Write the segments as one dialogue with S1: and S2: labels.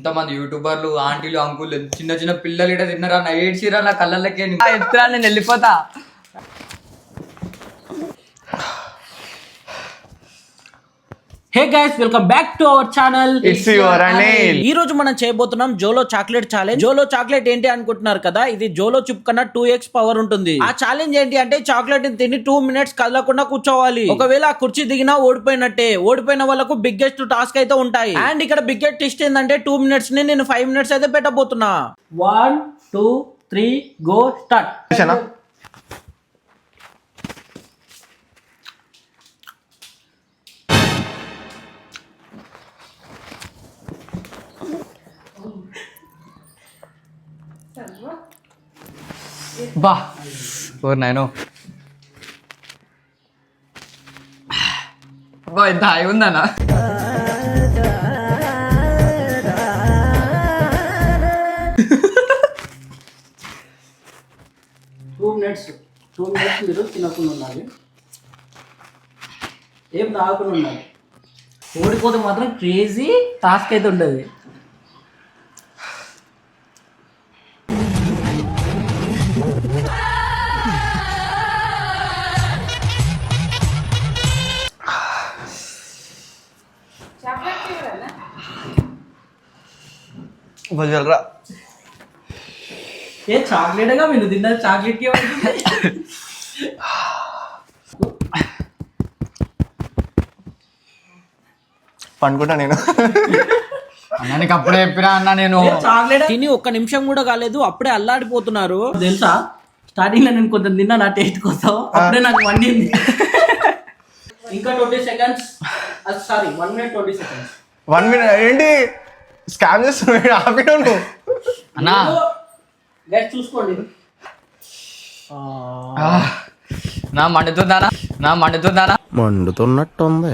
S1: ఇంతమంది యూట్యూబర్లు ఆంటీలు అంకుల్ చిన్న చిన్న పిల్లలు ఇట తిన్నారా నా ఏడ్చిరా నా కళ్ళకి ఎత్తురా నేను వెళ్ళిపోతా.
S2: Hey guys, welcome back to our channel.
S3: It's your Anil.
S2: ఈ రోజు మనం చేయబోతున్నాం జోలో చాక్లెట్ ఛాలెంజ్. జోలో చాక్లెట్ ఏంటి అనుకుంటున్నారు కదా, ఇది జోలో చిప్ కన్నా 2x పవర్ ఉంటుంది. ఆ ఛాలెంజ్ ఏంటి అంటే చాక్లెట్ ని తిని 2 minutes కదలకుండా కూర్చోవాలి. ఒకవేళ ఆ కుర్చీ దిగినా ఓడిపోయినట్టే. ఓడిపోయిన వాళ్ళకు బిగ్గెస్ట్ టాస్క్ అయితే ఉంటాయి. అండ్ ఇక్కడ బిగ్గెస్ట్ టెస్ట్ ఏంటంటే 2 minutes ని నేను 5 minutes అయితే పెట్టబోతున్నా. 1 2 3 గో స్టార్ట్.
S1: బా ఓ నాయనో బా ఎంత హాయి ఉందన్నా.
S2: టూ మినిట్స్ మీరు తినకుండా ఉండాలి, ఏం తాగకుండా ఉండాలి. ఓడిపోతే మాత్రం క్రేజీ టాస్క్ అయితే ఉండదు.
S3: బజల్రా
S2: ఏ చాక్లెట్గా మీరు తిన్నారు, చాక్లెట్
S3: పండుకుంటా నేను.
S1: అన్నా నీకు అప్పుడే చెప్పినా అన్నా నేను.
S2: చాక్లెట్ తిని ఒక్క నిమిషం కూడా కాలేదు, అప్పుడే అల్లాడిపోతున్నారు తెలుసా. స్టార్టింగ్ లో నేను కొంచెం తిన్నా నా టేస్ట్ కోసం, అప్పుడే నాకు వండింది. ఇంకా 20 seconds, sorry 1 minute 20 seconds.
S3: 1 minute ఏంటి స్కామ్ చేస్తున్నాడు ఆపినా నువ్వు
S1: అన్నా
S2: గైస్ చూసుకోండి.
S1: నా మండుతుందానా
S4: మండుతున్నట్టుంది.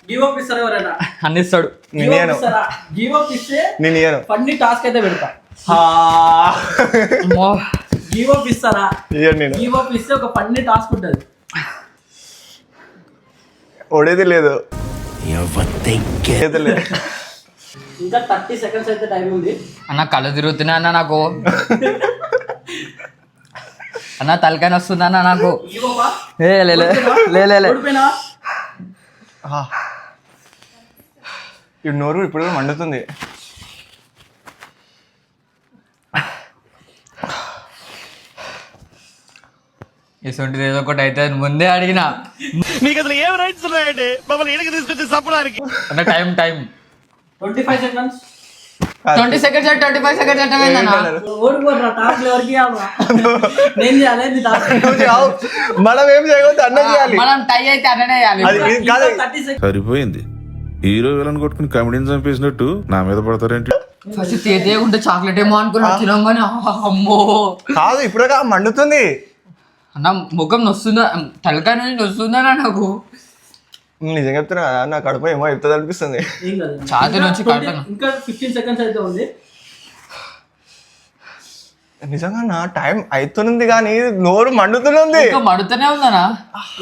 S2: గివ్ అప్ ఇస్తారు ఎవరైనా?
S1: అన్నిస్తాడు.
S2: గివ్ అప్ ఇస్తే
S3: నేను
S2: ఫన్నీ టాస్క్ అయితే పెడతా. గివ్ అప్ ఇస్తారా? గివ్ అప్ ఇస్తే ఒక ఫన్నీ టాస్క్ ఉంటుంది.
S3: ఒడేది లేదు.
S2: ఇంకా 30 seconds అయితే టైం ఉంది.
S1: అన్న కళ్ళు తిరుగుతున్నా అన్న నాకు. అన్న తలకాయ వస్తుందన్న నాకు.
S3: ఈ నోరు ఇప్పుడు మండుతుంది.
S1: ఇసొంటిది ఏదో ఒకటి అయితే ముందే అడిగినా.
S4: నీకు అసలు ఏం రైట్స్ ఉన్నాయండి మమ్మల్ని ఎడికి తీసుకొచ్చి చప్పడానికి?
S1: అంటే టైం
S2: 25 seconds.
S1: 20 seconds 25 seconds అట్టమైందన్నా.
S2: ఓడిపోతున్నా టాస్క్ ఎవరికి నేను చేయాలి.
S3: మనం ఏం చేయకూడదు అన్న చేయాలి.
S1: మనం టై అయితే అన్ననే చేయాలి.
S4: సరిపోయింది. హీరో విలన్ కొట్టుకుని కమెడీని చంపేసినట్టు నా మీద పడతారేంటి?
S1: ఫస్ట్ తేదేగుంటే చాక్లెట్ ఏమో అనుకుని వచ్చినాం కానీ అమ్మో
S3: కాదు ఇప్పుడే మండుతుంది.
S1: అన్న ముఖం నొస్తుందా, తలకాయ నుంచి నొస్తుందా నాకు.
S3: నిజంగా చెప్తున్నా నా కడుపు ఏమో చెప్తుంది అనిపిస్తుంది.
S1: ఛాతీ నుంచి
S2: ఇంకా 15 seconds అయితే ఉంది.
S3: నిజంగా నా టైం అవుతుంది కానీ నోరు మండుతుంది.
S1: మడుతూనే ఉందనా.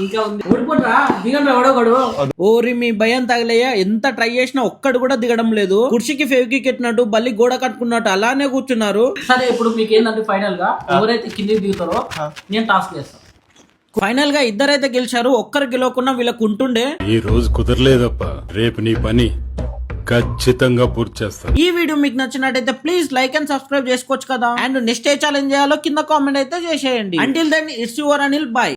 S2: ఇంకా ఉంది. ఓడిపోట్రా దిగండి ఎవడోగడు. ఓరి మీ భయం తగలయ్యా, ఎంత ట్రై చేసినా ఒక్కడు కూడా దిగడం లేదు. కుర్చీకి ఫెవికిక్ ఎట్టినట్టు బల్లి గోడ కట్టుకున్నట్టు అలానే కూర్చున్నారు. సరే ఇప్పుడు మీకు ఏంటంటే ఫైనల్ గా ఎవరైతే కిందికి దిగుతారో నేను టాస్క్ చేస్తాను. ఫైనల్ గా ఇద్దరైతే గెలిచారు. ఒక్కరు గెలవకుండా వీళ్ళకు ఉంటుండే.
S5: ఈ రోజు కుదరలేదప్ప, రేపు నీ పని ఖచ్చితంగా పూర్తి చేస్తాను.
S2: ఈ వీడియో మీకు నచ్చినట్టయితే ప్లీజ్ లైక్ అండ్ సబ్స్క్రైబ్ చేసుకోవచ్చు కదా. అండ్ నెక్స్ట్ ఏ ఛాలెంజ్ చేయాలో కింద కామెంట్ అయితే చేసేయండి. Until then it's your Anil, by.